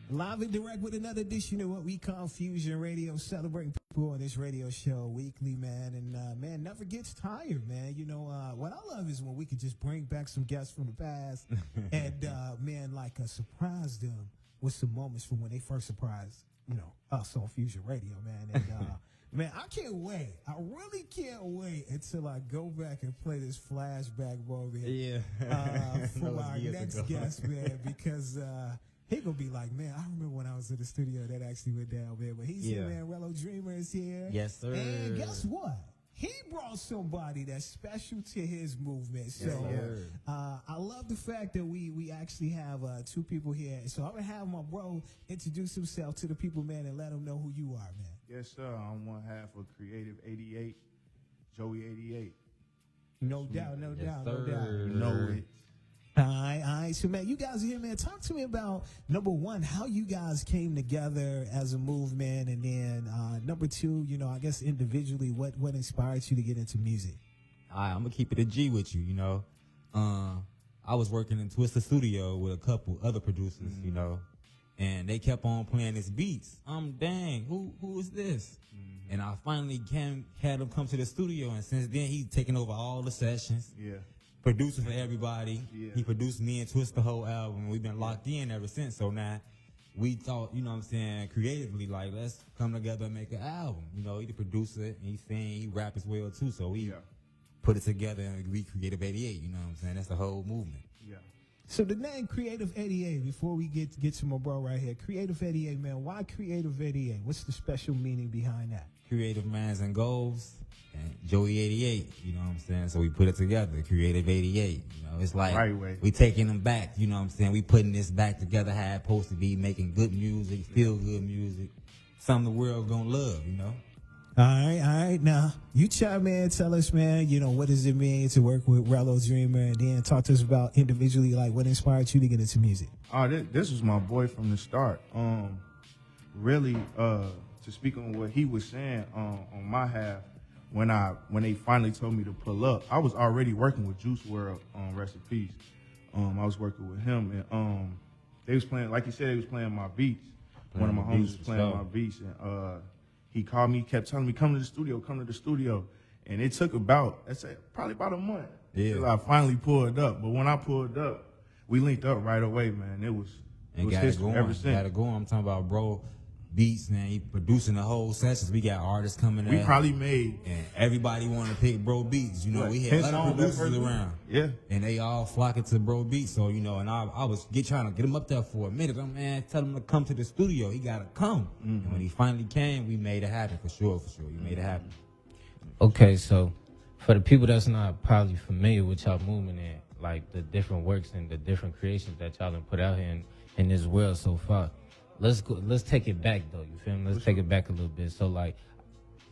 Live and direct with another edition of what we call Fusion Radio, celebrating people on this radio show weekly, man. And, man, never gets tired, man. You know, what I love is when we can just bring back some guests from the past and, man, like surprise them with some moments from when they first surprised, you know, us on Fusion Radio, man. And, man, I can't wait. I really can't wait until I go back and play this flashback moment for our next guest, man, because he gonna be like, man, I remember when I was in the studio that actually went down, man. But he's here, man. Rello Dreamer is here. Yes, sir. And guess what? He brought somebody that's special to his movement. So I love the fact that we actually have two people here. So I'm gonna have my bro introduce himself to the people, man, and let them know who you are, man. Yes, sir. I'm one half of Creative 88, Joey 88. No doubt, no doubt. You know it. All right. So, man, you guys are here, man. Talk to me about, number one, how you guys came together as a movement, and then number two, you know, I guess individually, what inspired you to get into music? I'm going to keep it a G with you, you know. I was working in Twisted Studio with a couple other producers, you know, and they kept on playing his beats. Dang, who is this? And I finally had him come to the studio, and since then, he's taken over all the sessions. Yeah. Producing for everybody. Yeah. He produced me and Twist the whole album. We've been locked in ever since. So now we thought, you know what I'm saying, creatively, like, let's come together and make an album. You know, he the producer, and he sing, he rap as well too. So we put it together and we Creative 88, you know what I'm saying? That's the whole movement. Yeah. So the name Creative 88, before we get to my bro right here, Creative 88, man, why Creative 88? What's the special meaning behind that? Creative Minds and Goals and Joey 88, you know what I'm saying? So we put it together, Creative 88. You know, it's like we taking them back, you know what I'm saying? We putting this back together how it's supposed to be, making good music, feel good music, something the world gonna love, you know? All right. Now, you chime in, tell us, man, you know, what does it mean to work with Rello Dreamer, and then talk to us about individually, like, what inspired you to get into music? This was my boy from the start. Really, to speak on what he was saying on my half, when they finally told me to pull up, I was already working with Juice WRLD on Rest in Peace. I was working with him, and they was playing, like you said, they was playing my beats. One of my homies was playing my beats, and he called me, kept telling me, come to the studio. And it took probably about a month till I finally pulled up. But when I pulled up, we linked up right away, man. It was history ever since. Got it going. I'm talking about bro beats, man. He producing the whole sessions. We got artists coming in. We probably made. And everybody wanted to pick bro beats. You know, we had a lot of producers around. Yeah. And they all flocking to bro beats. So, you know, and I was trying to get him up there for a minute. Man, tell him to come to the studio. He got to come. And when he finally came, we made it happen for sure. We made it happen. Okay, so for the people that's not probably familiar with y'all movement and like the different works and the different creations that y'all done put out here in this world so far, let's take it back though, you feel me? Let's take it back a little bit. So like,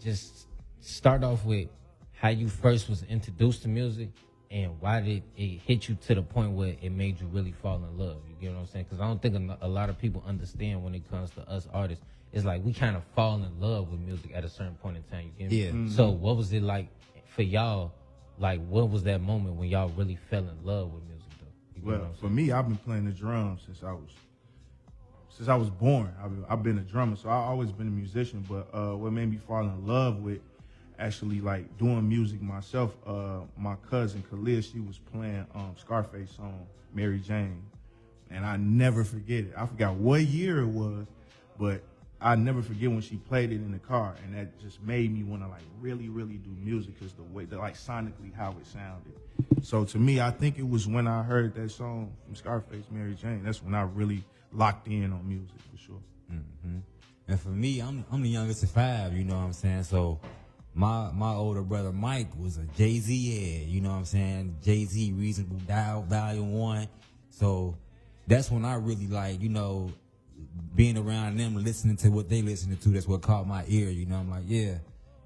just start off with how you first was introduced to music and why did it hit you to the point where it made you really fall in love. You get what I'm saying? Because I don't think a lot of people understand when it comes to us artists. It's like we kind of fall in love with music at a certain point in time. You get me? Yeah. Mm-hmm. So what was it like for y'all? Like, what was that moment when y'all really fell in love with music though? Well, for me, I've been playing the drums since I was born. I've been a drummer, so I've always been a musician. But what made me fall in love with actually like doing music myself, my cousin Khalid, she was playing Scarface song, Mary Jane. And I never forget it. I forgot what year it was, but I never forget when she played it in the car. And that just made me want to like really, really do music because the way, like sonically how it sounded. So to me, I think it was when I heard that song from Scarface, Mary Jane, that's when I really locked in on music for sure. Mm-hmm. And for me, I'm the youngest of 5, you know what I'm saying? So my older brother Mike was a Jay-Z head, you know what I'm saying? Jay-Z, Reasonable Doubt, Volume 1. So that's when I really like, you know, being around them, listening to what they listening to, that's what caught my ear, you know? I'm like, yeah,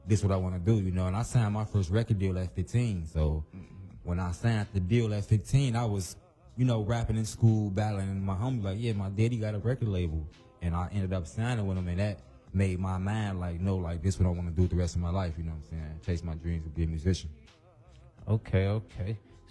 this is what I want to do, you know? And I signed my first record deal at 15. So when I signed the deal at 15, I was, you know, rapping in school, battling, and my homie like, yeah, my daddy got a record label. And I ended up signing with him, and that made my mind like, no, like, this is what I want to do the rest of my life, you know what I'm saying? Chase my dreams to be a musician. Okay.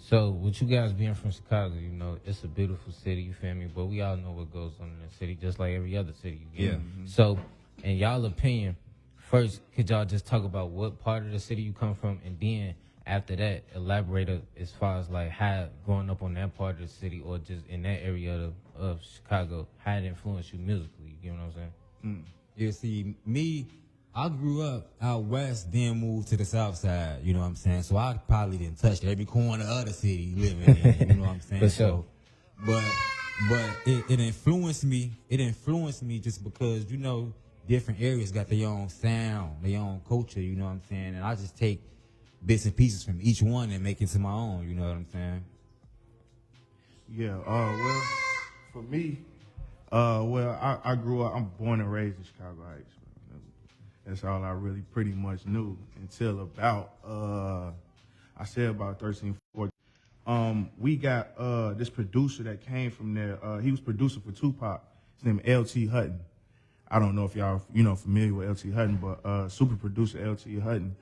So, with you guys being from Chicago, you know, it's a beautiful city, you feel me? But we all know what goes on in the city, just like every other city. You get me? So, in y'all opinion, first, could y'all just talk about what part of the city you come from, and then after that, elaborate as far as like how growing up on that part of the city or just in that area of Chicago, how it influenced you musically? You know what I'm saying? You see, me, I grew up out west, then moved to the south side, you know what I'm saying? So I probably didn't touch every corner of the city living in, you know what I'm saying? For sure. So, but it influenced me. It influenced me just because, you know, different areas got their own sound, their own culture, you know what I'm saying? And I just take bits and pieces from each one and make it to my own, you know what I'm saying? Yeah. Well, for me, I grew up. I'm born and raised in Chicago Heights. That's all I really pretty much knew until about I said about 13, 14. We got this producer that came from there. He was producing for Tupac. His name is L.T. Hutton. I don't know if y'all familiar with L.T. Hutton, but super producer L.T. Hutton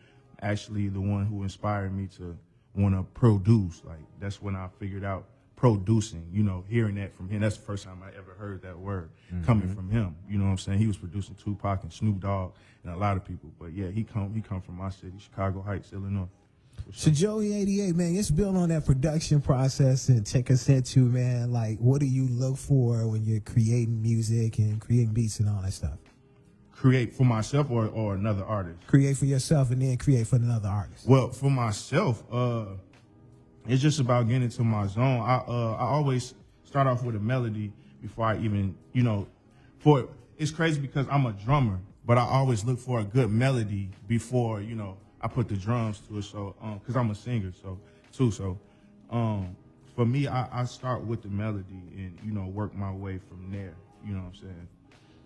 actually the one who inspired me to want to produce. Like that's when I figured out producing, hearing that from him. That's the first time I ever heard that word coming from him. You know what I'm saying? He was producing Tupac and Snoop Dogg and a lot of people. But yeah, he come from my city, Chicago Heights, Illinois. So Joey 88, man, let's build on that production process and take us into, man, like what do you look for when you're creating music and creating beats and all that stuff? Create for myself or another artist? Create for yourself and then create for another artist. Well, for myself, it's just about getting into my zone. I always start off with a melody before I even, it's crazy because I'm a drummer, but I always look for a good melody before, I put the drums to it. So, cause I'm a singer, so for me, I start with the melody and, work my way from there. You know what I'm saying?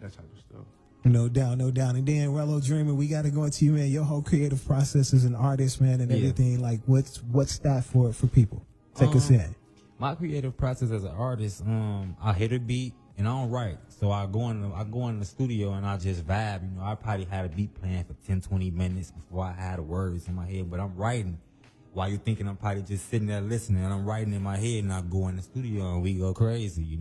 That type of stuff. No doubt, no doubt. And then Rello Dreamer, we got to go into you, man. Your whole creative process as an artist, man, and everything. Like, what's that for people? Take us in. My creative process as an artist, I hit a beat and I don't write. So I go in the studio and I just vibe. I probably had a beat playing for 10, 20 minutes before I had the words in my head. But I'm writing while you're thinking I'm probably just sitting there listening. And I'm writing in my head and I go in the studio and we go crazy,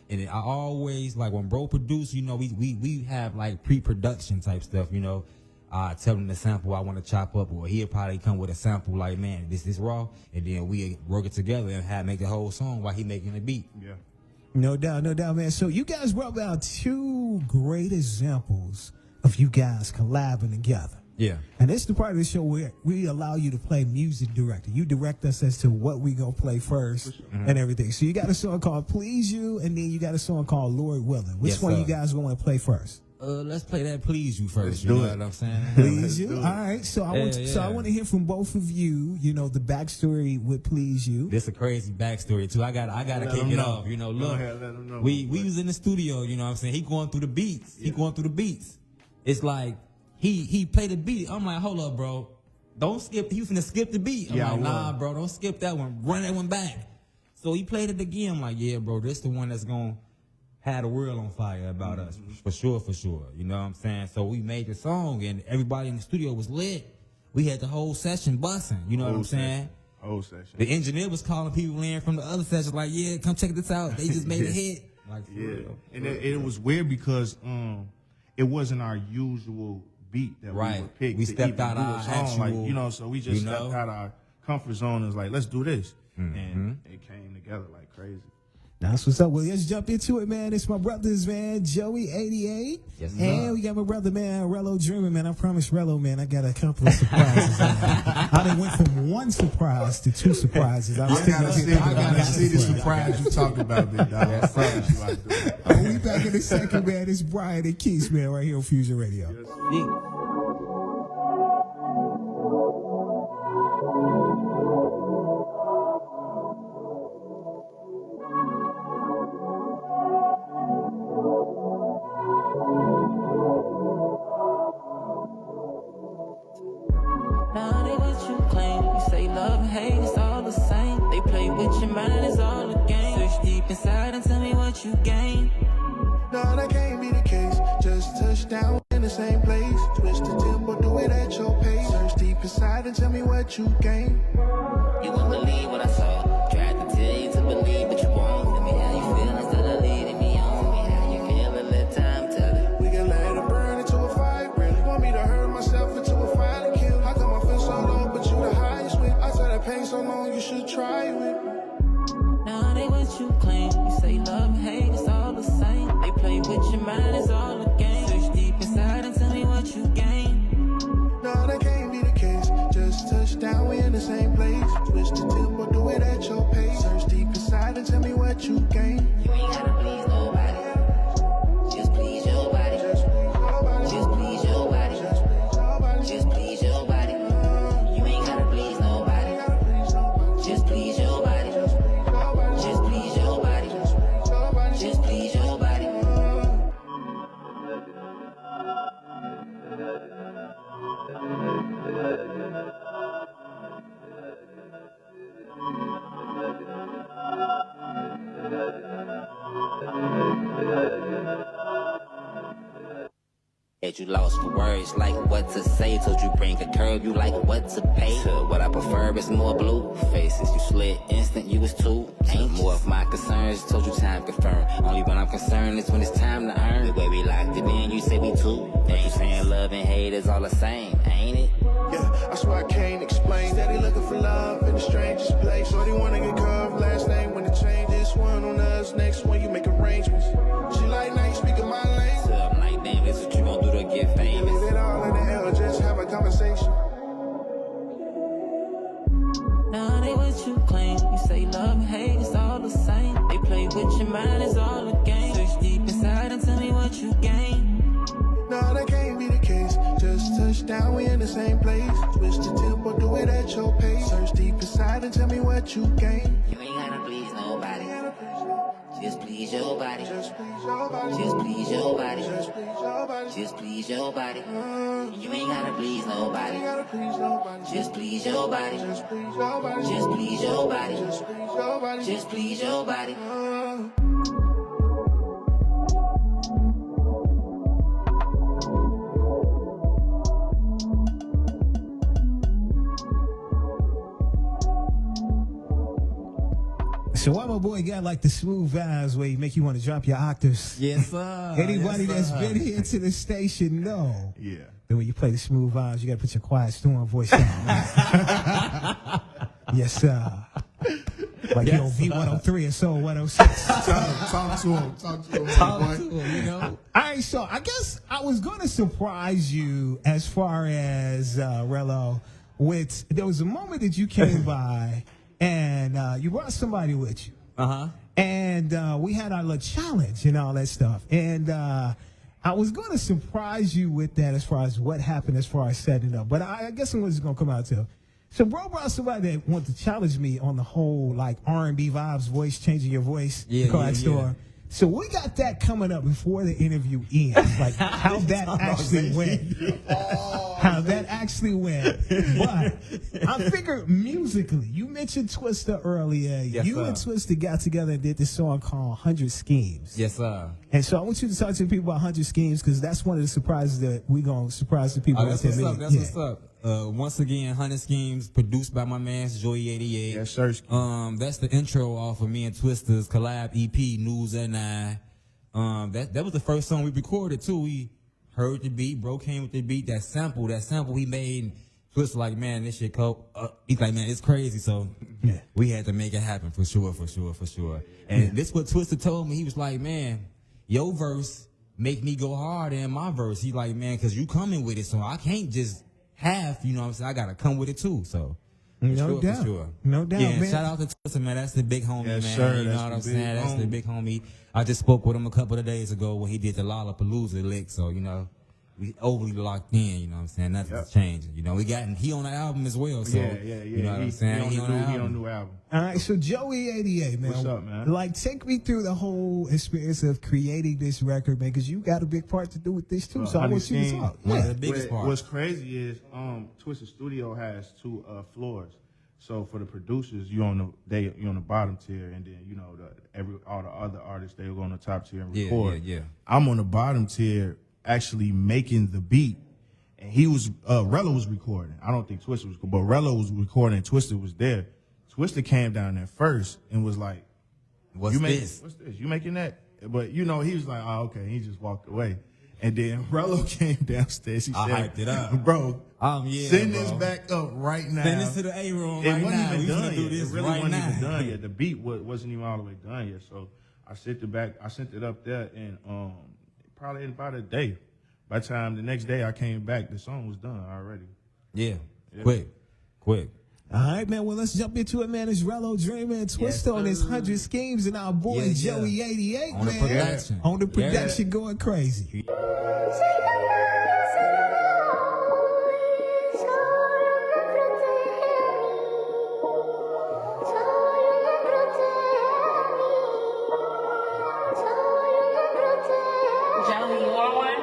And I always, like, when bro produce, we have, like, pre-production type stuff, I tell him the sample I want to chop up, or he'll probably come with a sample like, man, this is raw, and then we work it together and make the whole song while he making the beat. Yeah. No doubt, man. So you guys brought out two great examples of you guys collabing together. Yeah. And this is the part of the show where we allow you to play music director. You direct us as to what we gonna play first and everything. So you got a song called Please You, and then you got a song called Lord Willing. Which one you guys want to play first? Let's play that Please You first. You know what I'm saying? Please You. All right. So I want to hear from both of you. The backstory with Please You. This a crazy backstory too. I gotta kick it off. Look, we was in the studio. You know what I'm saying? He going through the beats. It's like. He played the beat. I'm like, hold up, bro. Don't skip. He finna skip the beat. I'm like, nah, bro, don't skip that one. Run that one back. So he played it again. I'm like, yeah, bro, this the one that's gonna have the world on fire about us. For sure. You know what I'm saying? So we made the song and everybody in the studio was lit. We had the whole session busting. You know what I'm saying? Whole session. The engineer was calling people in from the other sessions like, yeah, come check this out. They just made a hit. Like, real. And it was weird because it wasn't our usual beat that we would pick. We stepped out our actual, so we just stepped out our comfort zone and was like, let's do this. And it came together like crazy. That's what's up. Well, let's jump into it, man. It's my brothers, man. Joey 88. Yes, and we got my brother, man, Rello Dreamer, man. I promised Rello, man, I got a couple of surprises. I done went from one surprise to two surprises. I gotta see the surprise you talking about, big dog. I promise you I do. We back in a second, man. It's Brian and Keith, man, right here on Fusion Radio. Down in the same place, twist the tempo, do it at your pace. Search deep inside and tell me what you gain. You won't believe what I saw. Tried to tell you to believe, but you won't. Tell me how you feel instead of leading me on. Me how you feel and let time tell it. We can let it burn into a fire. Really want me to hurt myself into a fire and kill. How come I feel so low, but you the highest with? I said that pain so long, you should try it with. Now they what you claim. You say love and hate is all the same. They play with your mind, it's all a game. Search deep inside and tell me what you gain. No, that can't be the case. Just touch down, we in the same place. Twist the tip or do it at your pace. Search deep inside and tell me what you gain. You ain't gotta please nobody. Just please your body. Just please your body. Just please your body. You ain't gotta please nobody. Just please your body. Just please your body. Just please your body. Had you lost for words, like what to say. Told you bring a curve, you like what to pay. To what I prefer is more blue faces. You slid instant, you was too anxious. More of my concerns, told you time confirmed. Only when I'm concerned is when it's time to earn. The way we locked it in, you say we too. But you saying love and hate is all the same, ain't it? Yeah, I swear I can't explain. Steady looking for love in the strangest place. Shorty wanna get curved, last name when it changes. One on us, next one you make arrangements. She like, now you speaking my language. So I'm like, damn, this what you gon' do to get famous. Leave it all in the air, just have a conversation. Now they what you claim. You say love and hate is all the same. They play with your mind, it's all a game. Search deep inside and tell me what you gain. No, that can't be the case. Just touch down, we in the same place. Twist the tip or do it at your pace. Search deep inside and tell me what you gain. You ain't gotta please nobody. Just please your body. Just please your body. Just please your body. Just please your body. Just please your body. You ain't gotta please nobody. Gotta please nobody. Just please your body. Just please your body. Just please your body. Just please your body. Just please your body. So why my boy got like the smooth vibes where he make you want to drop your octaves? Yes, sir. Anybody Yes, that's sir. been here to the station know Yeah. that when you play the smooth vibes, you got to put your quiet storm voice on. Yes, sir. Like you on V103 and Soul 106. Talk to him. Talk to him. Talk boy. to him, you know. All right, so I guess I was going to surprise you as far as Rello with there was a moment that you came by and you brought somebody with you. Uh-huh. And we had our little challenge and all that stuff. And I was going to surprise you with that as far as what happened as far as setting up. But I guess I'm just going to come out to. So bro brought somebody that wanted to challenge me on the whole like R&B vibes, voice, changing your voice, card store. So we got that coming up before the interview ends, like how that actually went. How that actually went. But I figure musically, you mentioned Twista earlier. Yes, you sir. and Twista got together and did this song called 100 Schemes. Yes, sir. And so I want you to talk to the people about 100 Schemes because that's one of the surprises that we're going to surprise the people Oh, at that's that what's up. meeting. That's Yeah. what's up. Once again, 100 Schemes, produced by my man Joey 88. Yes, sir. That's the intro off of me and Twista's collab EP, News at 9. That was the first song we recorded too. We heard the beat, bro came with the beat, that sample he made. Twista like, man, this shit cool. He's like, man, it's crazy. So Yeah. we had to make it happen for sure. And this what Twista told me. He was like, man, your verse make me go harder than my verse. He like, man, cause you coming with it, so I can't just half, you know what I'm saying? I gotta come with it too. So No doubt. No doubt, yeah, and man. shout out to Twista, man. That's the big homie, Yes, man. sir. You know That's what the I'm big saying? That's the homie. big homie. I just spoke with him a couple of days ago when he did the Lollapalooza lick. So, you know, we overly locked in, you know what I'm saying? Nothing's changing. You know, he on the album as well. So, Yeah. you know what I'm saying? He He on the on album. new album. All right, so Joey 88, man. What's up, man? Like, take me through the whole experience of creating this record, man, because you got a big part to do with this, too. So I want you to 100 talk. One of Yeah. the biggest parts. What's crazy is Twisted Studio has 2 floors. So for the producers, you're on the bottom tier, and then you know all the other artists they go on the top tier and record. Yeah. I'm on the bottom tier, actually making the beat and he was Rello was recording. I don't think Twister was, but Rello was recording. And Twister was there. Twister came down there first and was like, What's this? What's this? You making that? But he was like, oh, okay. He just walked away. And then Rello came downstairs. He I said, hyped it up. bro, Yeah, send bro. this back up right now. Send this to the A room It right wasn't now. even We done finna do yet. this It really right wasn't now. even done yet. The beat wasn't even all the way done yet. So I sent it up there, and probably in about a day. By the time the next day I came back, the song was done already. Yeah. Quick. All right, man. Well, let's jump into it, man. It's Rello, Dreamer, and Twista on his 100 schemes, and our boy Yeah. Joey 88, On the man. production. On the Yeah. production, going crazy. Joey, you want one?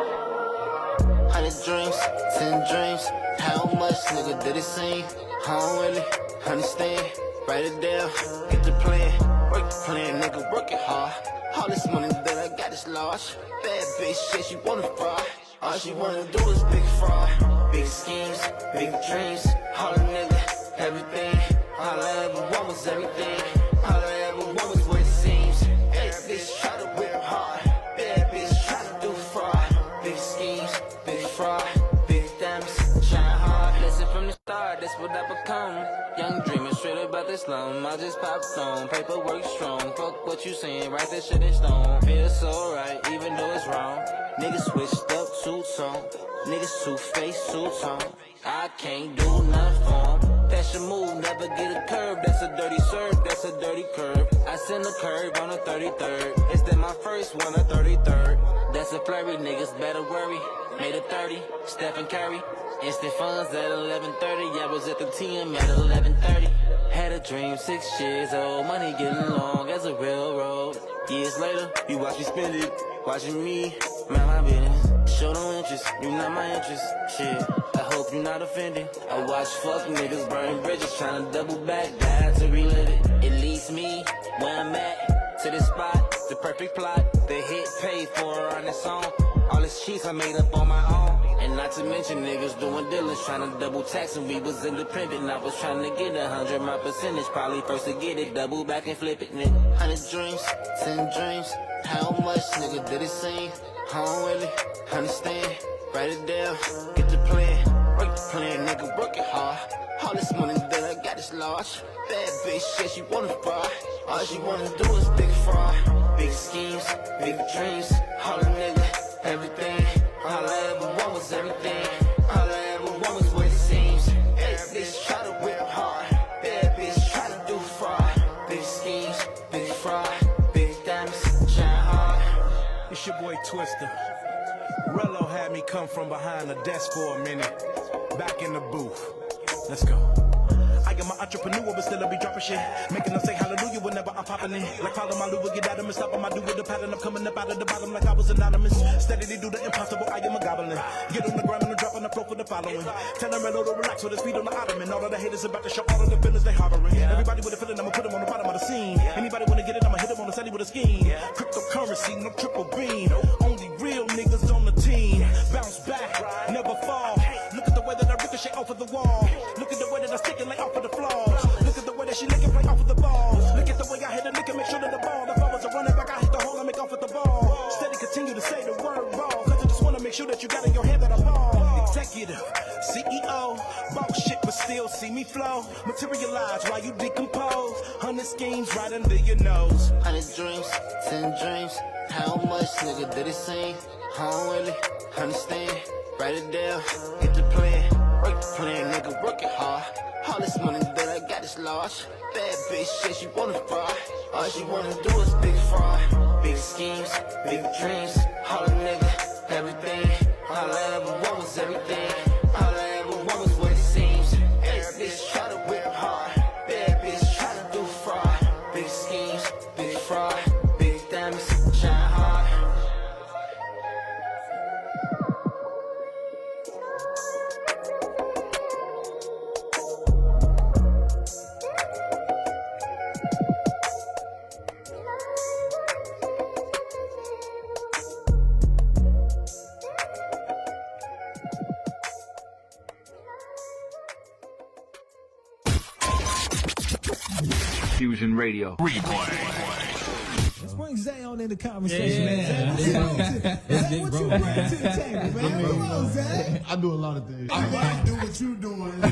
100 dreams, 10 dreams. How much, nigga, did it seem? I don't really understand. Write it down, get the plan. Work the plan, nigga, work it hard. All this money that I got is large. Bad bitch shit, she wanna fry. All she wanna do is big fraud. Big schemes, big dreams. All a nigga, everything. All I ever want was everything. All I ever want was what it seems. Bad bitch try to whip hard. Bad bitch try to do fraud. Big schemes, big fraud. Big diamonds, shine hard. Listen from the start, that's what I become. Young dreamer, straight about the slum. I just popped on, paperwork strong. Fuck what you saying, write that shit in stone. Feels so right, even though it's wrong. Niggas switched up two-tone. Niggas two-faced, two-tone. I can't do nothing for 'em. That's your move, never get a curve. That's a dirty serve, that's a dirty curve. I send a curve on the 33rd. Is that my first one, a 33rd? That's a flurry, niggas better worry. Made a 30, Stephen Curry. Instant funds at 11:30. I was at the TM at 11:30. Had a dream, 6 years old. Money getting long as a railroad. Years later, you watch me spend it. Watching me, mind my business. Show no interest, you not my interest. Shit, I hope you not offended. I watch fuck niggas burn bridges, tryna double back, die to relive it. It leads me where I'm at, to this spot, the perfect plot. The hit paid for on its own. All this cheese I made up on my own. And not to mention niggas doing dealings, tryna double tax and we was independent. I was trying to get 100 my percentage, probably first to get it, double back and flip it. 100 dreams, 10 dreams. How much, nigga, did it seem? I don't really understand. Write it down, get the plan. Work the plan, nigga, work it hard. All this money that I got is large. Bad bitch shit, she wanna fry. All she wanna do is big fraud. Big schemes, big dreams. All a nigga, everything. All I ever want was everything. All I ever want was what it seems. Bad bitch try to whip hard. Bad bitch try to do fraud. Big schemes, big fraud. Big diamonds, shine hard. It's your boy Twister. Rello had me come from behind the desk for a minute. Back in the booth. Let's go. I am an entrepreneur, but still I be dropping shit. Making them say hallelujah whenever I'm popping in. Like follow my Louis, get out of me, stop on my do with the pattern. I'm coming up out of the bottom like I was anonymous. Steadily do the impossible, I am a goblin. Get on the ground and drop on the floor for the following. Tell them Rello to relax with his feet on the ottoman. All of the haters about to show all of the business they harboring. Everybody with a feeling, I'ma put them on the bottom of the scene. Anybody wanna get it, I'ma hit them on the celly with a scheme. Cryptocurrency, no triple beam. Only real niggas on the team. Bounce back, never fall. Look at the way that I ricochet off of the wall. Look at the way that I stick it like off of the floor. Look at the way that she lick it right off of the ball. Look at the way I hit a lick and make sure that the ball. If I was a running back, I hit the hole and make off with the ball. Steady continue to say the word ball. Cause I just wanna make sure that you got in your head that I ball. Executive, CEO, boss shit but still see me flow. Materialize while you decompose. 100 schemes right under your nose. 100 dreams, 10 dreams. How much, nigga, did it seem? I don't really understand. Write it down, get the plan. Work the plan, nigga, work it hard. All this money that I got is large. Bad bitch shit, she wanna fry. All she wanna do is big fraud. Big schemes, big dreams. All a nigga, everything. All I ever want was everything. All I ever want was what it seems. Bad bitch try to whip hard. Bad bitch try to do fraud. Big schemes, big fraud. Big diamonds, shine hard. Fusion Radio. Let's bring Zay on in the conversation, man. Zay, what you bring to the table, man? Come on, Zay. I do a lot of things. I do what you doing. I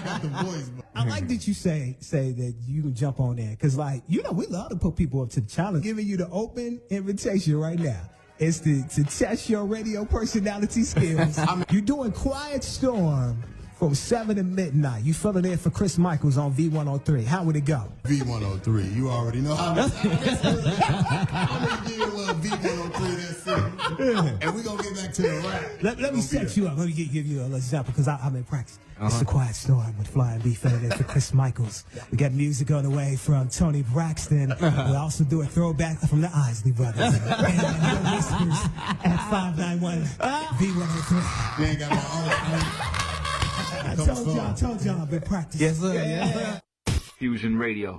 got the voice. But. I like that you say that you can jump on there, because, like, you know, we love to put people up to the challenge. Giving you the open invitation right now. It's to test your radio personality skills. You're doing Quiet Storm from 7 to midnight. You filling in for Chris Michaels on V103. How would it go? V103. You already know how I'm going to give you a little V103. That's it. And we're going to get back to the rap. Let me set you up. Let me give you an example, because I'm in practice. It's the Quiet Storm with Flying B filling in for Chris Michaels. We got music on the way from Tony Braxton. We also do a throwback from the Isley Brothers. And your listeners at 591 V103. You ain't got my own. I told y'all I've been practicing. Yes, sir. Yeah. Fusion Radio.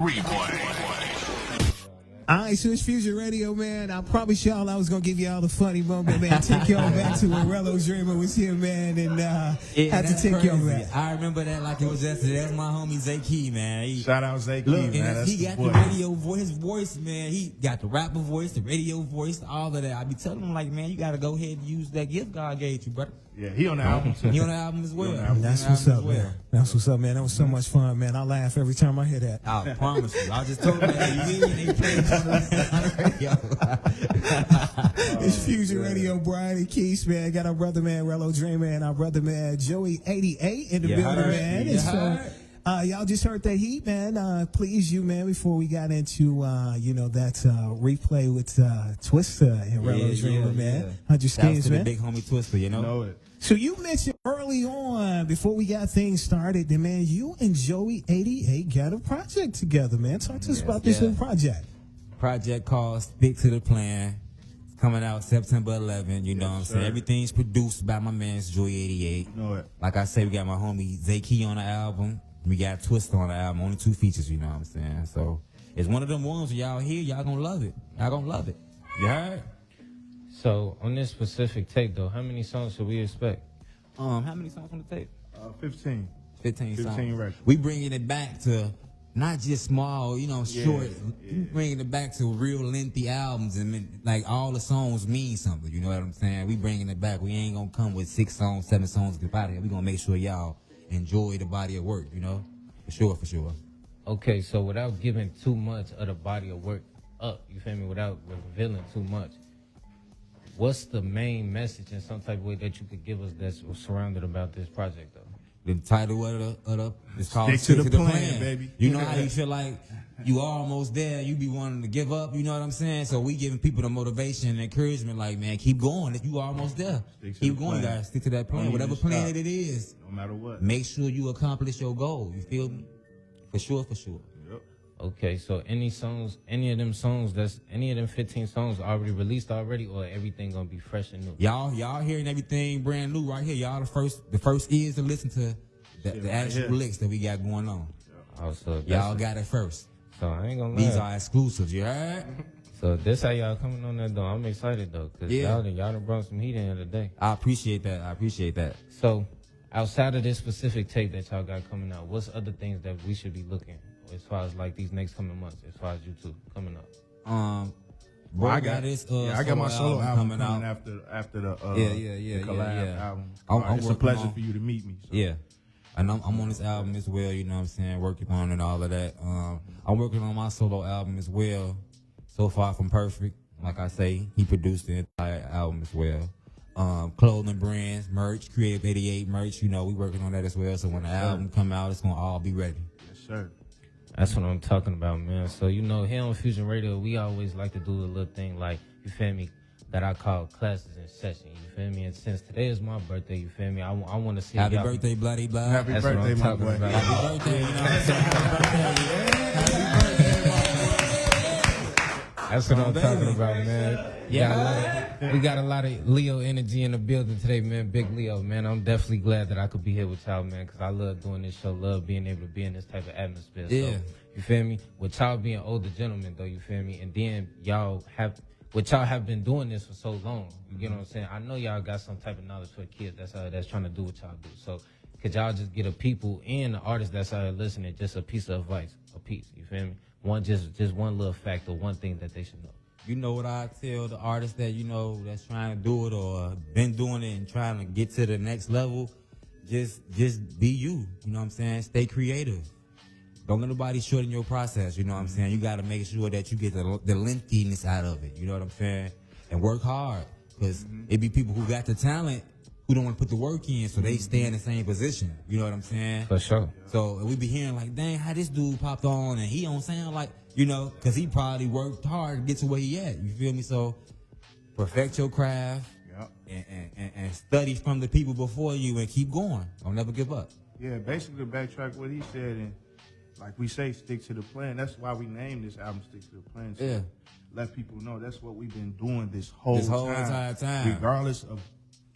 All right, so it's Fusion Radio, man. I promised y'all I was going to give y'all the funny moment, man. Take y'all back to when Rello Dreamer was here, man, and had to take y'all back. I remember that like it was yesterday. That's my homie Zay Key, man. Shout out Zay Key, man. And he got the radio voice, his voice, man. He got the rapper voice, the radio voice, all of that. I be telling him, like, man, you got to go ahead and use that gift God gave you, brother. Yeah, he on the album too. He on the album as well. That's what's up, man. That's what's up, man. That was so much fun, man. I laugh every time I hear that. I promise you. I just told him that you they played on the radio. It's Fusion Radio, Brian and Keith, man. Got our brother, man, Rello Dreamer, and our brother, man, Joey 88 in the building, man. And so, y'all just heard that heat, man. Please you, man, before we got into, that replay with Twista and Rello Dreamer, man. 100 skins, man. The big homie Twista, you know it. So you mentioned early on, before we got things started, that, man, you and Joey 88 got a project together, man. Talk to us about this new project. Project called Stick to the Plan. It's coming out September 11th, you know what I'm saying? Everything's produced by my man, Joey 88. Know it. Like I said, we got my homie Zay Key on the album. We got Twista on the album, only 2 features, you know what I'm saying? So it's one of them ones where y'all hear, y'all gonna love it. Y'all gonna love it. You heard? So on this specific tape, though, how many songs should we expect? How many songs on the tape? 15. 15 songs. records. We bringing it back to not just small, short. We bringing it back to real lengthy albums, and like all the songs mean something. You know what I'm saying? We bringing it back. We ain't gonna come with 6 songs, 7 songs. Get out of here. We gonna make sure y'all enjoy the body of work. For sure. Okay, so without giving too much of the body of work up, you feel me? Without revealing too much, what's the main message in some type of way that you could give us that's surrounded about this project, though? The title of the it's called Stick to the plan, baby. You know how you feel like you almost there, you be wanting to give up, you know what I'm saying? So we giving people the motivation and encouragement, like, man, keep going. If you almost there, keep going, guys. Stick to that plan. Whatever plan it is, no matter what. Make sure you accomplish your goal. You feel me? For sure. Yep. Okay, so any of them 15 songs already released already, or everything gonna be fresh and new? Y'all hearing everything brand new right here. Y'all the first ears to listen to the actual licks that we got going on. Oh, so y'all got it first. So I ain't gonna lie. These are exclusives, you heard? So this how y'all coming on that, though. I'm excited, though, because y'all done brought some heat in today. I appreciate that. So outside of this specific tape that y'all got coming out, what's other things that we should be looking as far as like these next coming months, as far as you two coming up? Bro, I got this. I got my solo album coming out after the collab album. It's a pleasure for you to meet me. So. Yeah. And I'm on this album as well, you know what I'm saying, working on it and all of that. I'm working on my solo album as well, So Far From Perfect. Like I say, he produced the entire album as well. Clothing brands, merch, Creative 88 merch, we working on that as well. So when the album come out, it's going to all be ready. Yes, sir. That's what I'm talking about, man. So, here on Fusion Radio, we always like to do a little thing like, you feel me, that I call classes in session, you feel me? And since today is my birthday, you feel me, I want to see Happy birthday, bloody blood. Happy birthday, my boy. Happy birthday, Happy birthday. That's what I'm talking about, man. We got a lot of Leo energy in the building today, man. Big Leo, man. I'm definitely glad that I could be here with y'all, man, because I love doing this show, love being able to be in this type of atmosphere. Yeah. So, you feel me? With y'all being older gentlemen, though, you feel me? And then y'all have been doing this for so long. You get what I'm saying? I know y'all got some type of knowledge for the kids that's trying to do what y'all do. So could y'all just get a people and the artists that's out here listening just a piece of advice, a piece, you feel me? One, just one little fact or one thing that they should know. You know what I tell the artists that, you know, that's trying to do it or been doing it and trying to get to the next level? Just be you. You know what I'm saying? Stay creative. Don't let nobody shorten your process. You know what I'm saying? You got to make sure that you get the lengthiness out of it. You know what I'm saying? And work hard. Because it be people who got the talent who don't want to put the work in, so they stay in the same position. You know what I'm saying? For sure. So we be hearing like, dang, how this dude popped on and he don't sound like, you know, because he probably worked hard to get to where he at. You feel me? So perfect your craft and study from the people before you and keep going. Don't never give up. Yeah, basically to backtrack what he said, and like we say, stick to the plan. That's why we named this album Stick to the Plan. So Yeah. let people know that's what we've been doing this whole entire time. Regardless of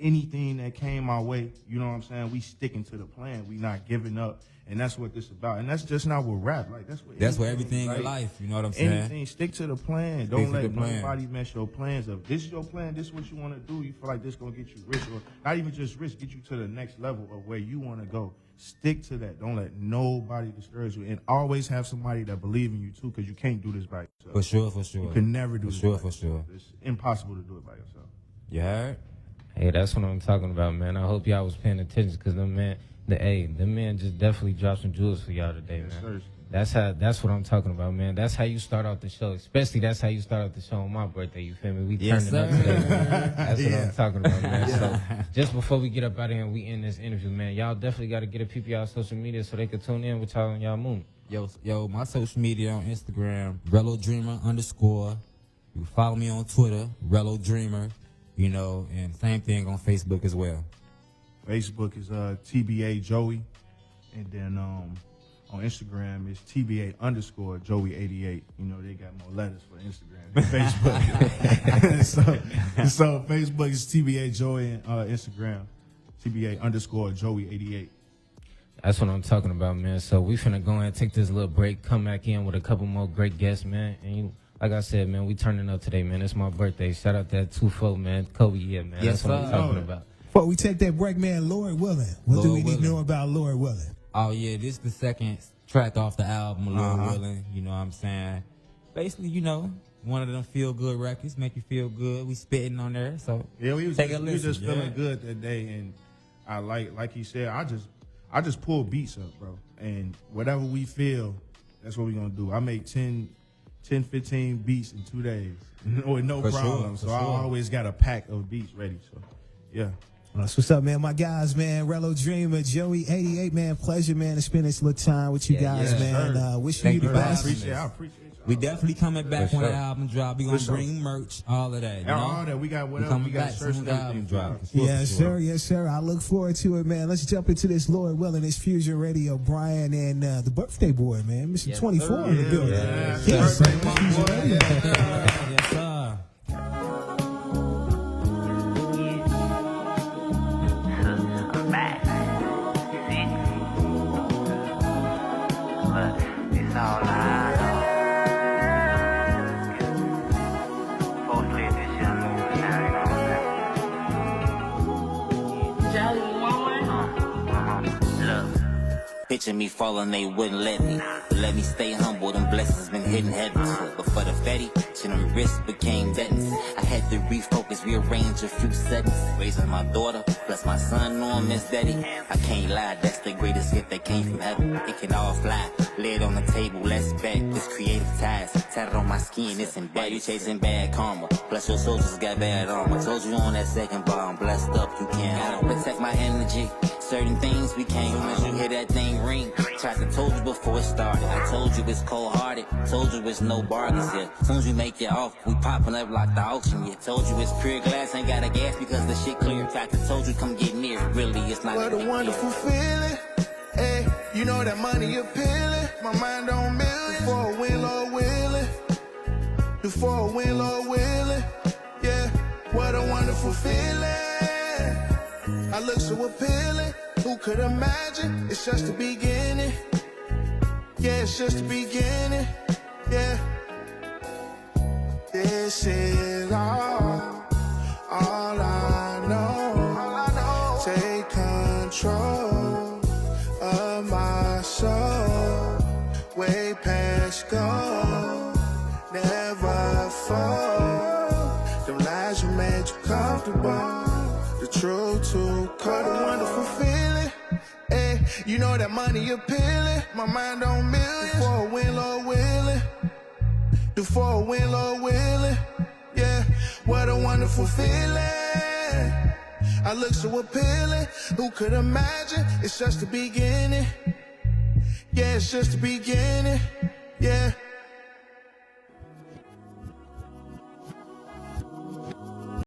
anything that came our way, you know what I'm saying? We sticking to the plan. We not giving up. And that's what this is about. And that's just not with rap. Like that's what everything like, in life, you know what I'm saying? Anything, stick to the plan. Don't let nobody mess your plans up. This is your plan. This is what you want to do. You feel like this going to get you rich, or not even just rich, get you to the next level of where you want to go. Stick to that. Don't let nobody discourage you. And always have somebody that believe in you, too, because you can't do this by yourself. For sure, for sure. You can never do this by for sure. It's impossible to do it by yourself. You heard? Hey, that's what I'm talking about, man. I hope y'all was paying attention because the man just definitely dropped some jewels for y'all today, man. Yes, sir. That's what I'm talking about, man. That's how you start out the show. Especially that's how you start out the show on my birthday, you feel me? We Yes, turning up sir. today, man. That's what I'm talking about, man. So just before we get up out of here and we end this interview, man, y'all definitely got to get a peep of y'all social media so they can tune in with y'all on y'all moon. Yo, my social media on Instagram, Rello Dreamer _. You can follow me on Twitter, Rello Dreamer, you know, and same thing on Facebook as well. Facebook is TBA Joey. And then on Instagram is TBA _ Joey 88. You know, they got more letters for Instagram than Facebook. so Facebook is TBA Joey and Instagram, TBA _ Joey 88. That's what I'm talking about, man. So we finna go and take this little break, come back in with a couple more great guests, man. And like I said, man, we turning up today, man. It's my birthday. Shout out that 2-4, man. Kobe, yeah, man. Yes, that's what I'm sir. talking about. Before we take that break, man, Lord willing. What do we need to know about Lord willing? Oh, yeah, this is the second track off the album, Lord Willing. You know what I'm saying? Basically, you know, one of them feel-good records, make you feel good. We spitting on there, so yeah, we was take a listen. We was just feeling good that day, and I like he said, I just pull beats up, bro. And whatever we feel, that's what we're going to do. I make 10, 15 beats in 2 days with no problem. So I always got a pack of beats ready. So, yeah. That's what's up, man. My guys, man. Rello Dreamer, Joey 88, man. Pleasure, man, to spend this little time with you guys, man. Wishing you the best. I appreciate you. We definitely coming back when the album drop. We gonna bring merch, all of that. You know? All that. We got whatever. We got shirts and the album drop. Yes, sir. Yes, sir. I look forward to it, man. Let's jump into this Lord willing, this Fusion Radio. Brian and the birthday boy, man. Mr. 24 in the building. Yes, sir. Yes, sir. Picture me falling, they wouldn't let me. Let me stay humble, them blessings been hitting heavy. But for the fatty, shit them wrists became debts. I had to refocus, rearrange a few settings. Raising my daughter, plus my son, know him as daddy. I can't lie, that's the greatest gift that came from heaven. It can all fly, lay it on the table, let's back. This creative ties, tatted on my skin, it's embedded. You chasing bad karma, plus your soldiers got bad armor. Told you on that second bar, I'm blessed up, you can't. Gotta protect my energy. Certain things we can't. As you hear that thing ring, tried to told you before it started. I told you it's cold-hearted. Told you it's no bargains yet. Soon as we make it off, we popping up like the auction yet. Told you it's pure glass, ain't got a gas because the shit clear. Tried to told you come get near. Really, it's not. What a wonderful feeling. Hey, you know that money appealing. My mind on millions. Before a win, Lord willing. Before a win, Lord willing. Yeah, what a wonderful feeling. I look so appealing. Who could imagine? It's just the beginning. Yeah, it's just the beginning. Yeah. This is all I know. Take control. before. Them lies you made you comfortable. The truth too cold, a wonderful feeling. Hey, you know that money appealing. My mind on millions. Before I win, Lord willing. Before I win, Lord willing. Yeah, what a wonderful feeling. I look so appealing. Who could imagine? It's just the beginning. Yeah, it's just the beginning. Yeah.